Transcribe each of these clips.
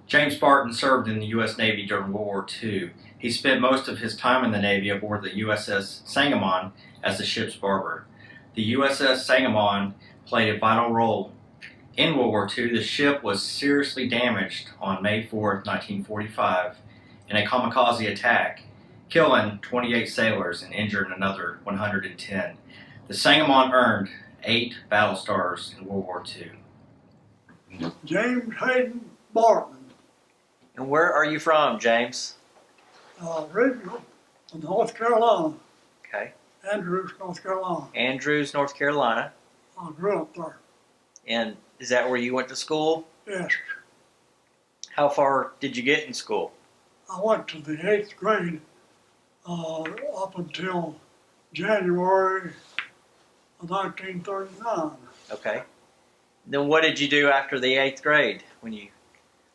James Barton served in the U.S. Navy during World War II. He spent most of his time in the Navy aboard the USS Sangamon as the ship's barber. The USS Sangamon played a vital role in World War II. The ship was seriously damaged on May 4, 1945 in a kamikaze attack, killing 28 sailors and injuring another 110. The Sangamon earned 8 battle stars in World War II. James Hayden Barton, And where are you from, James? originally from North Carolina, Okay. Andrews, North Carolina. Andrews, North Carolina. I grew up there. And is that where you went to school? Yes, How far did you get in school? I went to the 8th grade up until January of 1939. Okay. Then what did you do after the 8th grade when you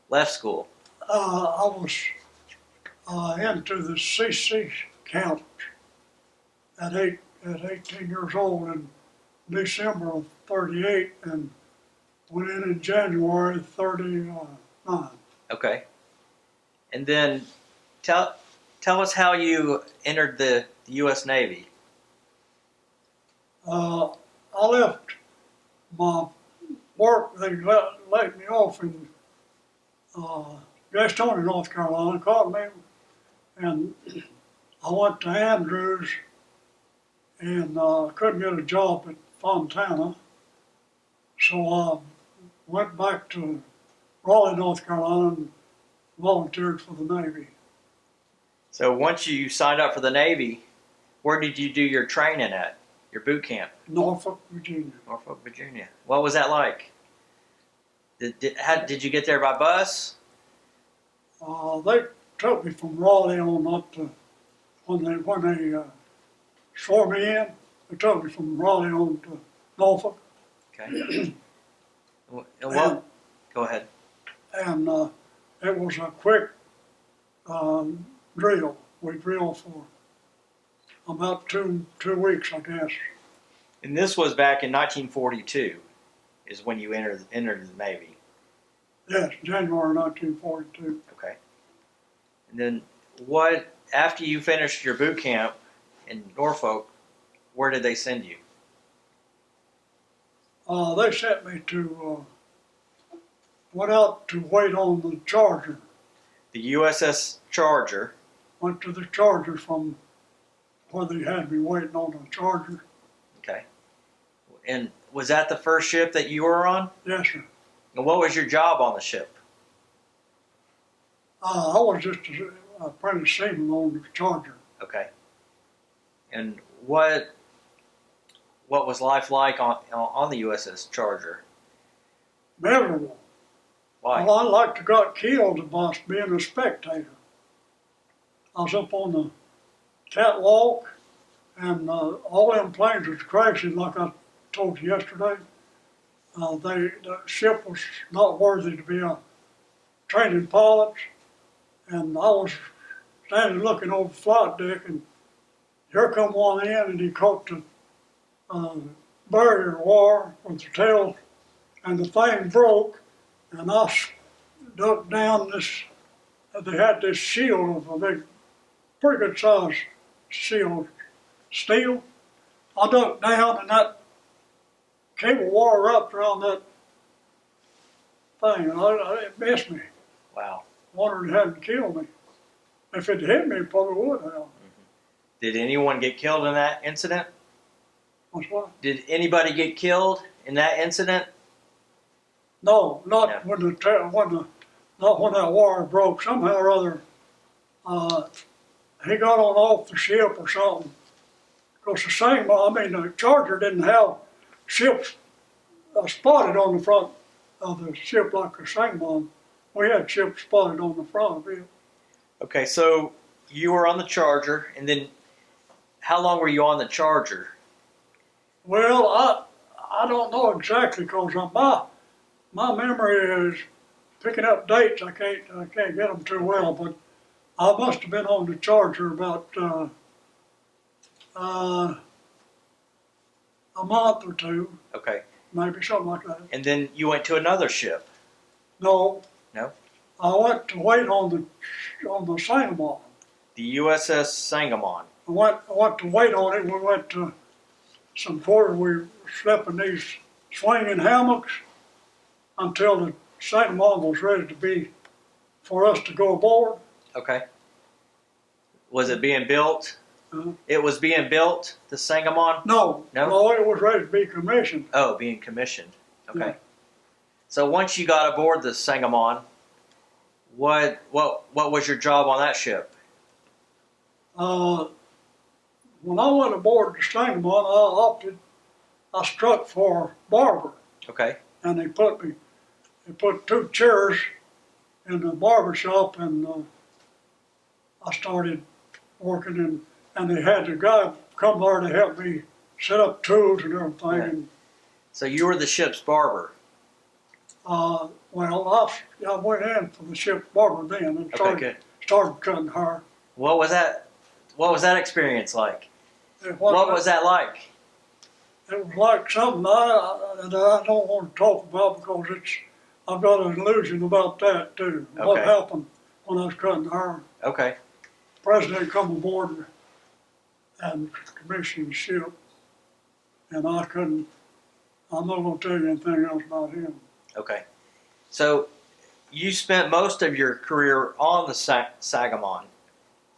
left school? I was into the CC camp at 18 years old in December of 38 and went in January 39. Okay. And then tell us how you entered the U.S. Navy. I left my work. They laid me off in Gastonia, North Carolina, called me, and I went to Andrews and couldn't get a job at Fontana, so I went back to Raleigh, North Carolina, and volunteered for the Navy. So once you signed up for the Navy, where did you do your training at? Your boot camp? Norfolk, Virginia. Norfolk, Virginia. What was that like? Did you get there by bus? They took me from Raleigh on up to when they swore me in. They took me from Raleigh on to Norfolk, Okay. And what? Go ahead. and it was a quick drill. We drilled for about two weeks, I guess. And this was back in 1942, is when you entered the Navy. Yes, January 1942. Okay. And then what? After you finished your boot camp in Norfolk, where did they send you? They sent me to went out to wait on the Charger. The USS Charger. Went to the Charger from where they had me waiting on the Charger. Okay. And was that the first ship that you were on? Yes, sir. And what was your job on the ship? I was just an apprentice seaman on the Charger. Okay. And what was life like on the USS Charger? Miserable. Why? Well, I like to got killed by being a spectator. I was up on the catwalk, and all them planes was crashing like I told you yesterday. The ship was not worthy to be a training pilot, and I was standing looking over the flight deck, and here come one in, and he caught the barrier wire with the tail, and the thing broke, and I ducked down this. They had this shield of a big, pretty good size shield, steel. I ducked down, and that cable wire wrapped around that thing, and it missed me. Wow. Wondered it hadn't killed me. If it hit me, it probably would have. Did anyone get killed in that incident? What's what? Did anybody get killed in that incident? No, not Yeah. not when that wire broke. Somehow or other, he got on off the ship or something. Because the Charger didn't have ships spotted on the front of the ship like the Sangamon. We had ships spotted on the front of it. Okay, so you were on the Charger, and then how long were you on the Charger? Well, I don't know exactly because my memory is picking up dates. I can't get them too well, but I must have been on the Charger about a month or two, Okay, maybe something like that. and then you went to another ship. No. No? I went to wait on the Sangamon. The USS Sangamon. I went to wait on it. We went to some quarters. We slept in these swinging hammocks until the Sangamon was ready to be for us to go aboard. Okay. Was it being built? Uh, It was being built, the Sangamon? no, it was ready to be commissioned. Oh, being commissioned. Okay. Yeah. So once you got aboard the Sangamon, what was your job on that ship? When I went aboard the Sangamon, I struck for barber, Okay. and they put 2 chairs in the barber shop, and I started working, and they had the guy come there to help me set up tools and everything. Yeah. And, So you were the ship's barber. well, I went in for the ship's barber then and Okay, good. started cutting hair. What was that? What was that experience like? And What was that like? It was like something that I don't want to talk about because I've got an illusion about that too. What Okay. happened when I was cutting hair? Okay. President come aboard and commissioned the ship, and I'm not going to tell you anything else about him. Okay. So you spent most of your career on the Sangamon,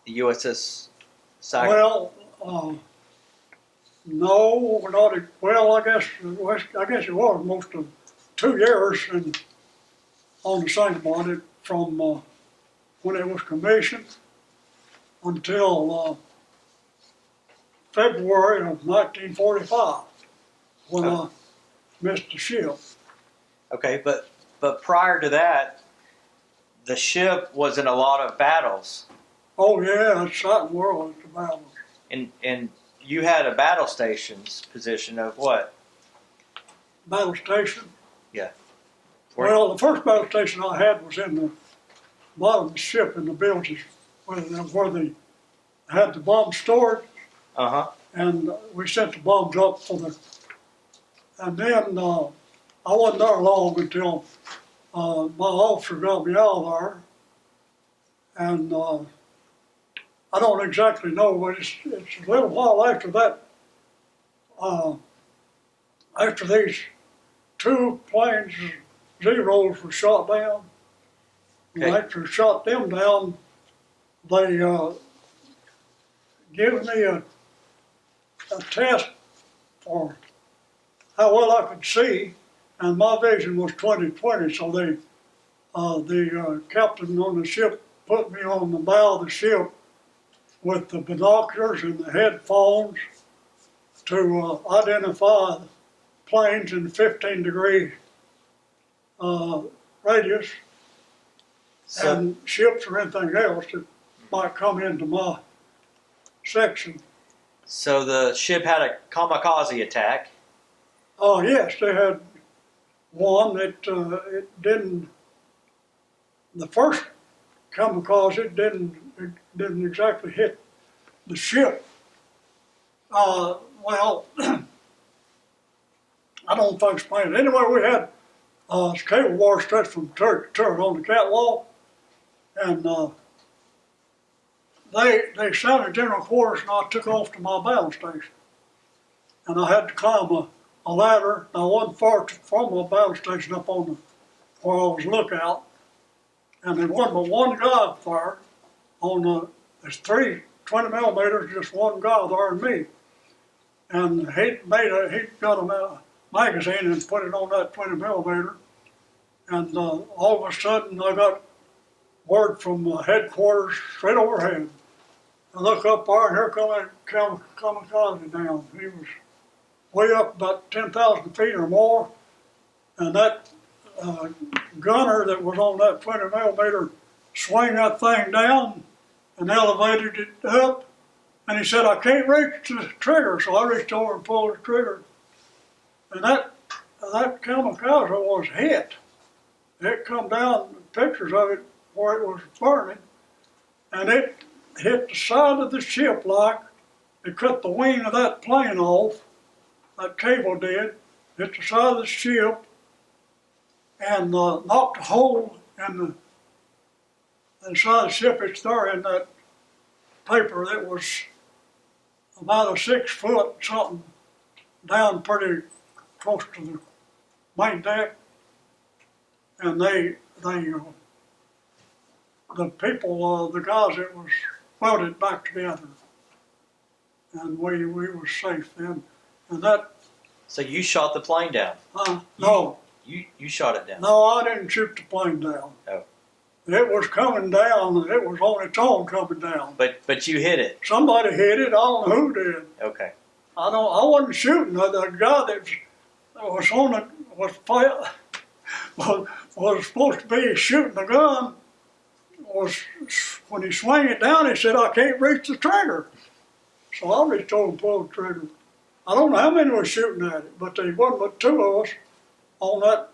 the USS Sangamon. Well, no, we're not. Well, I guess it was most of 2 years on the Sangamon from when it was commissioned until February of 1945 when I missed the ship. Okay, but prior to that, the ship was in a lot of battles, Oh yeah, it's out in the world, it's the battles. and you had a battle stations position of what? Battle station. Yeah. Well, the first battle station I had was in the bottom of the ship in the bilges where they had the bombs stored, and we sent the bombs up and then I wasn't there long until my officer got me out of there, and I don't exactly know, but it's a little while after that, after these 2 planes, Zeros were shot down. And Okay. after shot them down, they gave me a test for how well I could see, and my vision was 20/20. So the captain on the ship put me on the bow of the ship with the binoculars and the headphones to identify planes in 15-degree radius, So, and ships or anything else that might come into my section. so the ship had a kamikaze attack. Oh yes, they had one that it didn't. The first kamikaze it didn't exactly hit the ship. Well, I don't know if I explained it. Anyway, we had cable wire stretched from turret to turret on the catwalk, and they sounded general quarters, and I took off to my battle station, and I had to climb a ladder. I wasn't far from my battle station up on where I was lookout, and there wasn't but one guy up there there's 3 20 millimeters, just one guy there and me. And he got a magazine and put it on that 20 millimeter. And all of a sudden I got word from headquarters straight overhead. I look up there and here come kamikaze down. He was way up about 10,000 feet or more. And that gunner that was on that 20 millimeter swung that thing down and elevated it up. And he said, I can't reach the trigger. So I reached over and pulled the trigger. And that kamikaze was hit. It come down, pictures of it where it was burning. And it hit the side of the ship like it cut the wing of that plane off. That cable did. Hit the side of the ship and knocked a hole in they saw the ship it's there in that paper that was about a 6 foot something down pretty close to the main deck. And the people, the guys that was welded back together. And we were safe then. And that, So you shot the plane down? no, You shot it down? no, I didn't shoot the plane down. Oh. It was coming down, and it was on its own coming down. But you hit it? Somebody hit it, I don't know who did. Okay. I wasn't shooting. The guy that was on it was supposed to be shooting the gun. Was when he swung it down, he said, "I can't reach the trigger." So I just told him to pull the trigger. I don't know how many were shooting at it, but there wasn't but 2 of us on that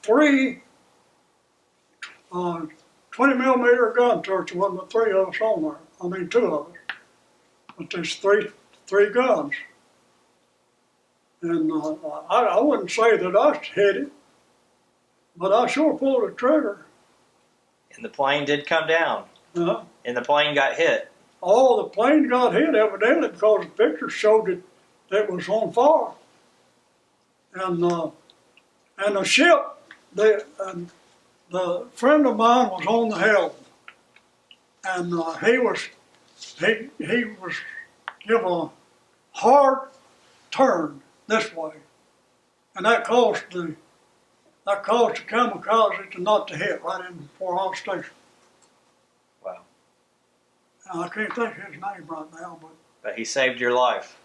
3 20 millimeter gun turret. There wasn't but 3 of us on there. I mean 2 of us. But there's three guns. And I wouldn't say that I hit it, but I sure pulled the trigger. And the plane did come down? And the plane got hit? Oh, the plane got hit evidently because the pictures showed it was on fire. And the ship, the friend of mine was on the helm, and he was give a hard turn this way, and that caused the kamikaze to not to hit right in before our station. Wow. I can't think of his name right now, But he saved your life.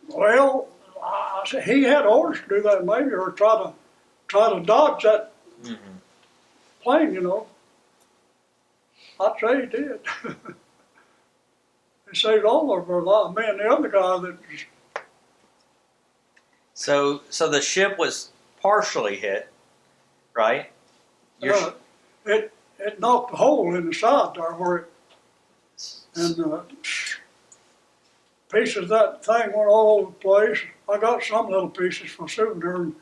well, I said he had orders to do that maybe, or try to dodge that plane, you know. I'd say he did. He saved all of our lives. Me and the other guy that was. So the ship was partially hit, right? It knocked a hole in the side there where it, and pieces of that thing went all over the place. I got some little pieces for souvenir, and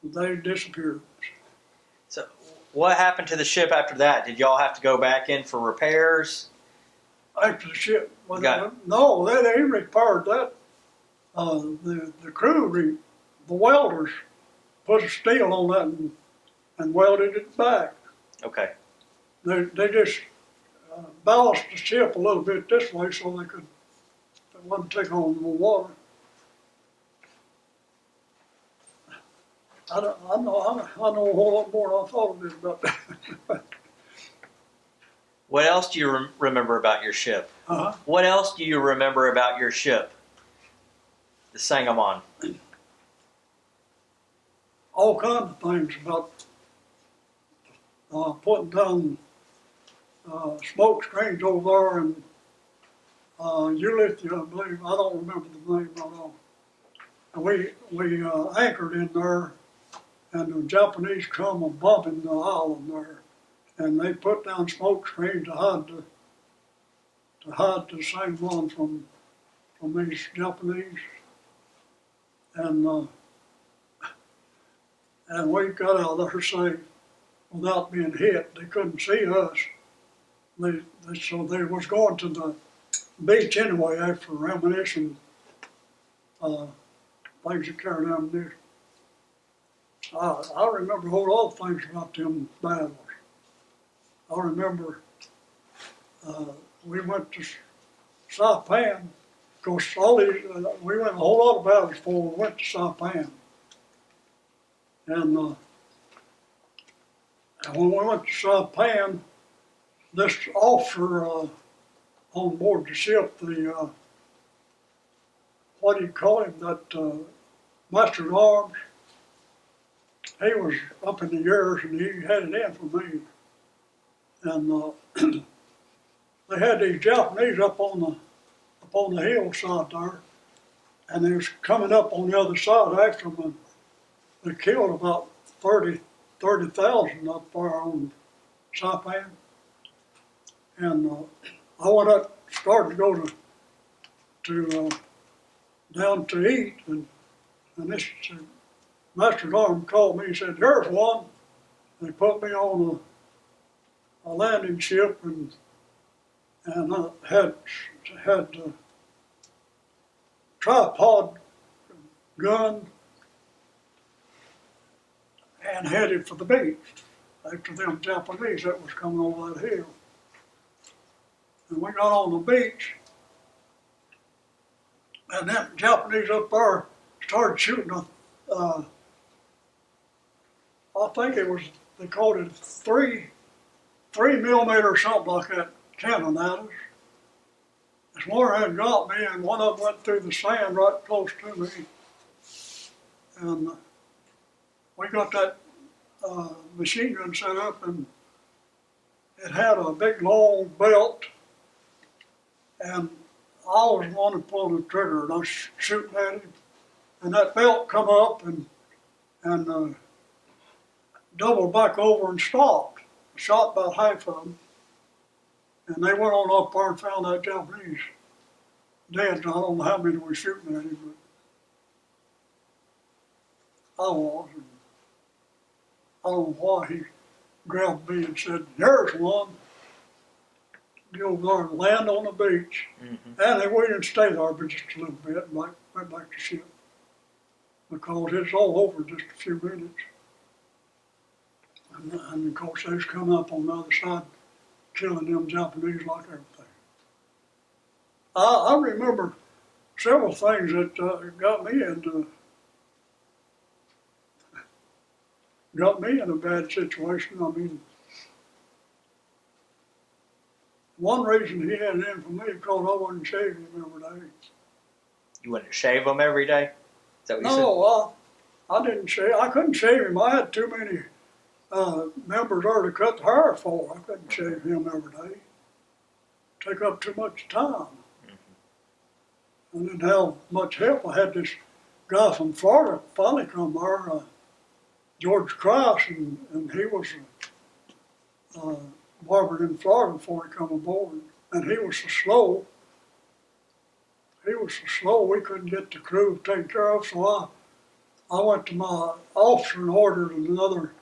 they disappeared. So what happened to the ship after that? Did y'all have to go back in for repairs? After the ship, no, they repaired that. The crew, the welders, put a steel on that and welded it back. Okay. They just ballast the ship a little bit this way so it wouldn't take on more water. I know a whole lot more than I thought I did about that. What else do you remember about your ship? What else do you remember about your ship, the Sangamon? All kinds of things about putting down smoke screens over there, and Ulithia, I believe. I don't remember the name at all. And we anchored in there, and the Japanese come a bumping the island there, and they put down smoke screens to hide the Sangamon from these Japanese, and we got out of there safe without being hit. They couldn't see us. So they was going to the beach anyway after ammunition, things that carried ammunition. I remember a whole lot of things about them battles. I remember we went to Saipan. Of course, we went a whole lot of battles before we went to Saipan. And when we went to Saipan, this officer on board the ship, the what do you call him, that master at arms, he was up in the years and he had it in for me. And they had these Japanese up on the hillside there, and they was coming up on the other side after them, and they killed about 30,000 up there on Saipan. And I went up, started to go to down to eat, and this master at arms called me and said, "There's one." They put me on a landing ship and I had a tripod gun and headed for the beach after them Japanese that was coming over that hill. And we got on the beach, and them Japanese up there started shooting I think it was, they called it 3mm or something like that cannon at us. This one had got me, and one of them went through the sand right close to me. And we got that machine gun set up, and it had a big long belt, and I was the one that pulled the trigger, and I was shooting at him, and that belt come up and doubled back over and stopped. I shot about half of them, and they went on up there and found that Japanese dead. I don't know how many were shooting at him, but I was. And I don't know why he grabbed me and said, "Here's one. Get over there and land on the beach." Mm-hmm. And we didn't stay there but just a little bit and went back to ship because it's all over in just a few minutes. And of course, they was coming up on the other side, killing them Japanese like everything. I remember several things that got me in a bad situation. I mean, one reason he had it in for me because I wasn't shaving him every day. You wouldn't shave them every day? Is that what you said? No, I didn't shave. I couldn't shave him. I had too many members there to cut the hair for. I couldn't shave him every day. Take up too much time. I didn't have much help. I had this guy from Florida finally come there, George Cross, and he was barber in Florida before he come aboard. And he was so slow. We couldn't get the crew taken care of. So I went to my officer and ordered another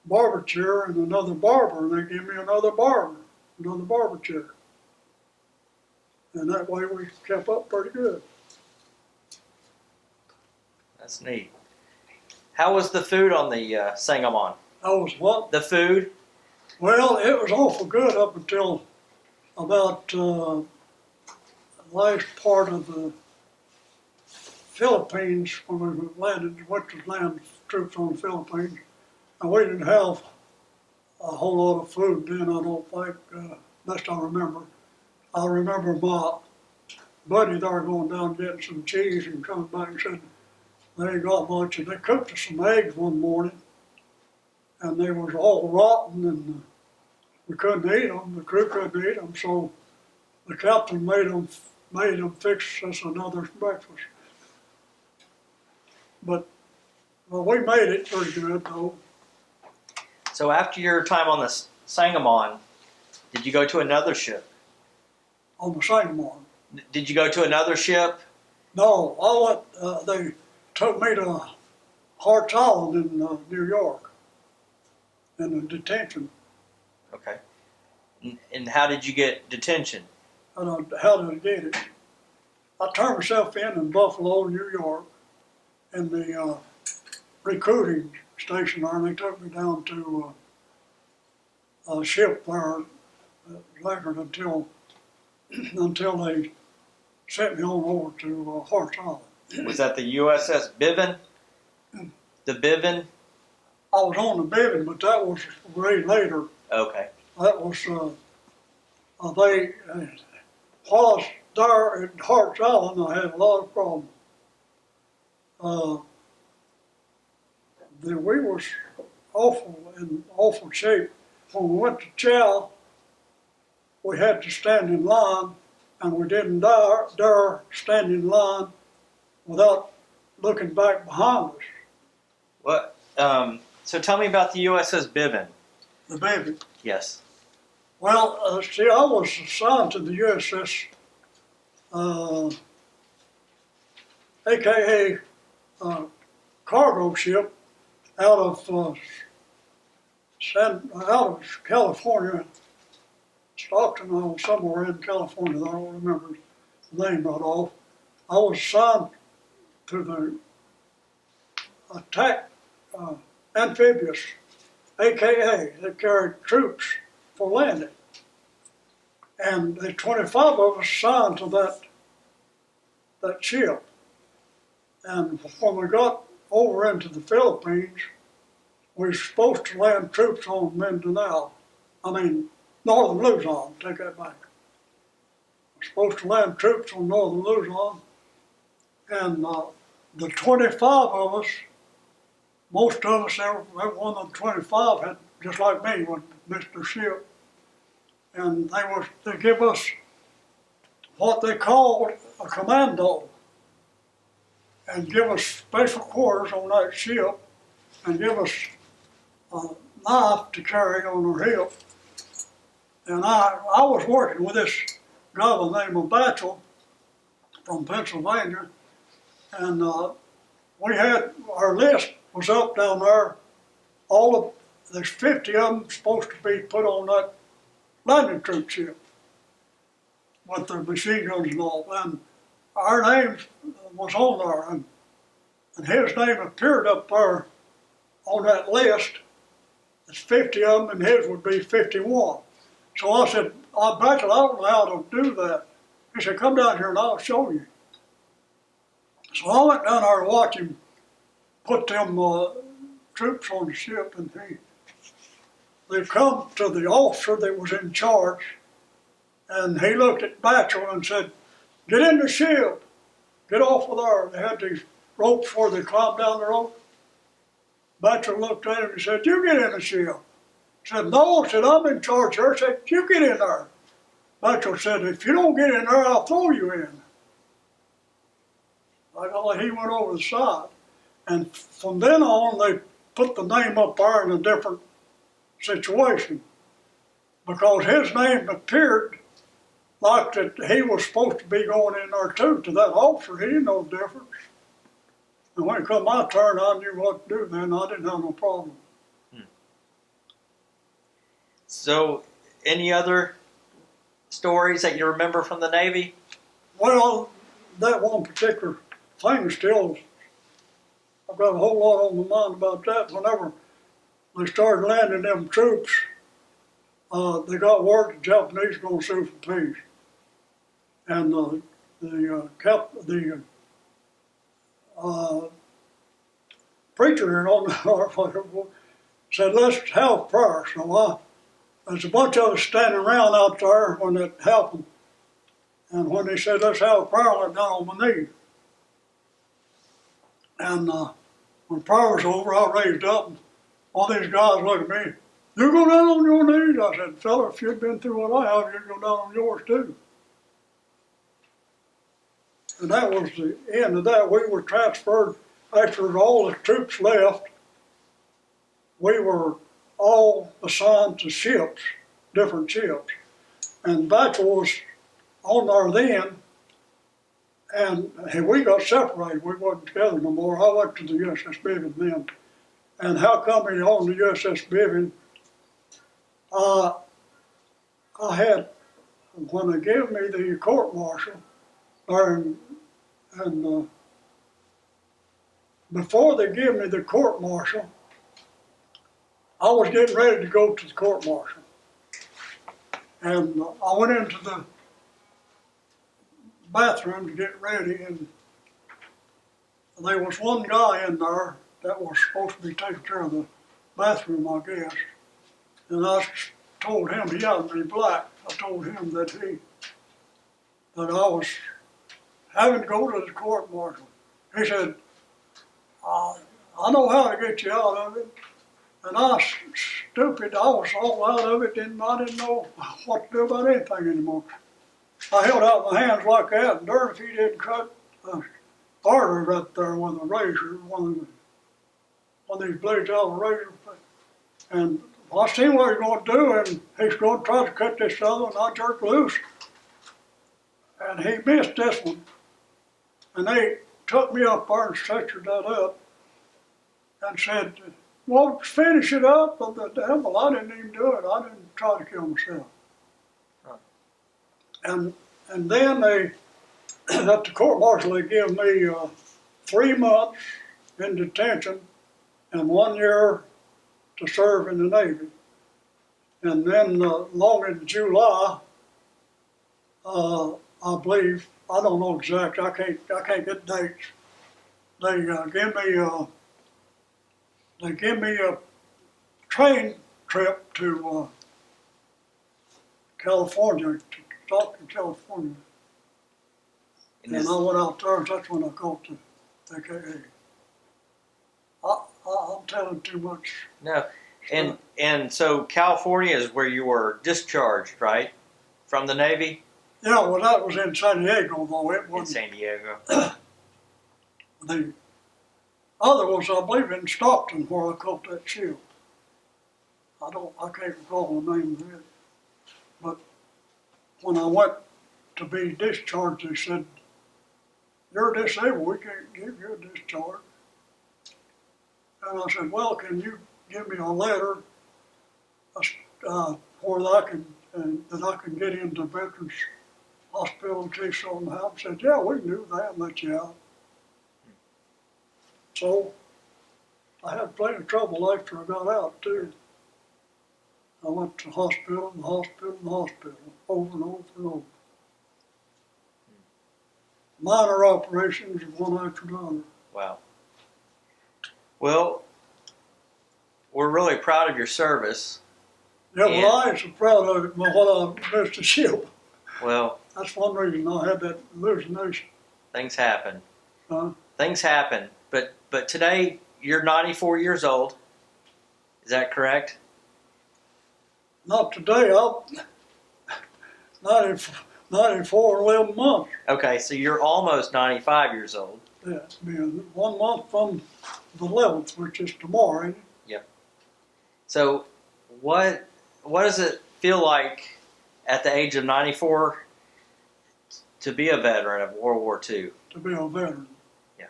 barber chair and another barber, and they gave me another barber chair. And that way we kept up pretty good. That's neat. How was the food on the Sangamon? I was what? The food? Well, it was awful good up until about the last part of the Philippines when we went to land troops on the Philippines. And we didn't have a whole lot of food then, I don't think, best I remember. I remember my buddy there going down getting some cheese and coming back and said, they ain't got much. And they cooked us some eggs one morning, and they was all rotten, and we couldn't eat them. The crew couldn't eat them, so the captain made them fix us another breakfast. But well, we made it pretty good though. So after your time on the Sangamon, did you go to another ship? On the Sangamon. Did you go to another ship? No, I went. They took me to Hart's Island in New York, in a detention. Okay. And how did you get detention? How did I get it? I turned myself in Buffalo, New York, in the recruiting station there, and they took me down to a ship there later until they sent me on over to Hart's Island. Was that the USS Bivin? The Bivin? I was on the Bivin, but that was way later. Okay. That was, while I was there at Hart's Island, I had a lot of problems. We was in awful shape. When we went to chow, we had to stand in line, and we didn't dare stand in line without looking back behind us. What? So tell me about the USS Bivin. The baby. Yes. Well, see, I was assigned to the USS, AKA cargo ship out of out of California, Stockton, I was somewhere in California, I don't remember the name right off. I was assigned to the attack amphibious, AKA, that carried troops for landing. And the 25 of us assigned to that ship. And when we got over into the Philippines, we were supposed to land troops on Mindanao. Northern Luzon, take that back. We were supposed to land troops on Northern Luzon. And the 25 of us, most of us, every one of the 25 had, just like me, would missed their ship. And they give us what they called a commando, and give us special quarters on that ship, and give us a knife to carry on our hip. And I was working with this guy by the name of Batchel from Pennsylvania, and we had, our list was up down there. There's 50 of them supposed to be put on that landing troop ship with their machine guns and all. And our name was on there, and his name appeared up there on that list. There's 50 of them, and his would be 51. So I said, I don't know how to do that. He said, come down here and I'll show you. So I went down there to watch him put them troops on the ship, and they'd come to the officer that was in charge, and he looked at Batchel and said, get in the ship, get off of there. They had these ropes where they climbed down the rope. Batchel looked at him and said, you get in the ship. He said, no, I said, I'm in charge here. I said, you get in there. Batchel said, if you don't get in there, I'll throw you in. He went over the side. And from then on, they put the name up there in a different situation, because his name appeared like that he was supposed to be going in there too. To that officer, he didn't know the difference. And when it come my turn, I knew what to do then. I didn't have no problem. So, any other stories that you remember from the Navy? Well, that one particular thing still, I've got a whole lot on my mind about that. Whenever they started landing them troops, they got word the Japanese were going to sue for peace. And the preacher on the said, let's have prayer. So there's a bunch of us standing around out there when it happened. And when they said, let's have prayer, I went down on my knees. And when prayer was over, I raised up, and all these guys looked at me. You go down on your knees? I said, fella, if you'd been through what I have, you'd go down on yours too. And that was the end of that. We were transferred after all the troops left. We were all assigned to ships, different ships. And Batchel was on there then, and we got separated. We wasn't together no more. I went to the USS Bivin then. And how come he on the USS Bivin? I had, when they gave me the court-martial, and before they gave me the court-martial, I was getting ready to go to the court-martial. And I went into the bathroom to get ready, and there was one guy in there that was supposed to be taking care of the bathroom, I guess. And I told him, he happened to be black, I told him that I was having to go to the court-martial. He said, I know how to get you out of it. And I was all out of it, and I didn't know what to do about anything anymore. I held out my hands like that, and darn if he didn't cut an artery right there with a razor, one of these blades out of a razor. And I seen what he was going to do, and he's going to try to cut this other, and I jerked loose. And he missed this one. And they took me up there and stretchered that up and said, Well, finish it up, but the devil, I didn't even do it. I didn't try to kill myself. Huh. And then they, at the court martial, they give me 3 months in detention and 1 year to serve in the Navy. And then long in July, I believe, I don't know exactly, I can't get dates. They give me a train trip to California, to Stockton, California. And I went out there, and that's when I caught the AKA. I'm telling too much. No, and so California is where you were discharged, right, from the Navy? Yeah, well, that was in San Diego, though. It In wasn't. San Diego. The other was, I believe, in Stockton, where I caught that ship. I can't recall the name of it. But when I went to be discharged, they said, "You're disabled, we can't give you a discharge." And I said, "Well, can you give me a letter where that I can get into Veterans Hospital in case something happens?" I said, "Yeah, we can do that and let you out." So I had plenty of trouble after I got out, too. I went to hospital and hospital and hospital, over and over and over. Minor operations, one after another. Wow. Well, we're really proud of your service. Yeah, well, I ain't so proud of it when I missed the ship. Well, That's one reason I had that hallucination. things happen. Huh? Things happen. But today you're 94 years old. Is that correct? Not today, I'm 94 and 11 months. Okay, so you're almost 95 years old. Yeah, it's been 1 month from the 11th, which is tomorrow, ain't it? So what does it feel like at the age of 94 to be a veteran of World War II? To be a veteran. Yeah.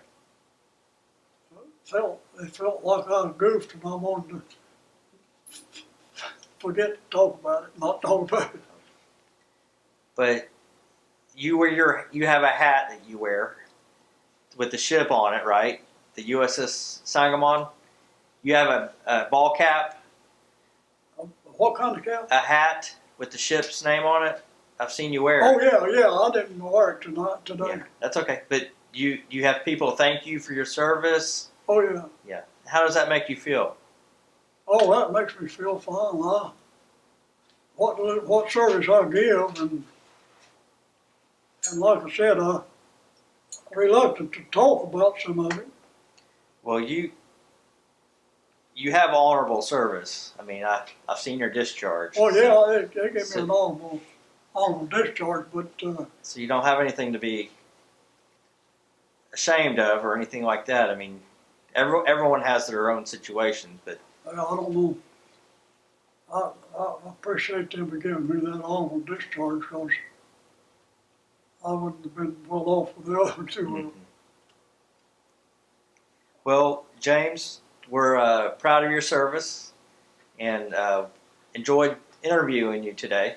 It felt like I was goofed and I wanted to forget to talk about it, not talk about it. But you have a hat that you wear with the ship on it, right? The USS Sangamon. You have a ball cap, What kind of cap? a hat with the ship's name on it. I've seen you wear Oh, it. yeah, I didn't wear it today. Yeah, that's okay. But you have people thank you for your service. Oh, yeah. Yeah. How does that make you feel? Oh, that makes me feel fine. What service I give, and like I said, I'm reluctant to talk about some of it. Well, you have honorable service. I mean, I've seen your discharge. Oh, yeah, they gave me an honorable discharge, but So you don't have anything to be ashamed of or anything like that. I mean, everyone has their own situations, but I don't know. I appreciate them for giving me that honorable discharge, because I wouldn't have been well off with the other two. Well, James, we're proud of your service and enjoyed interviewing you today.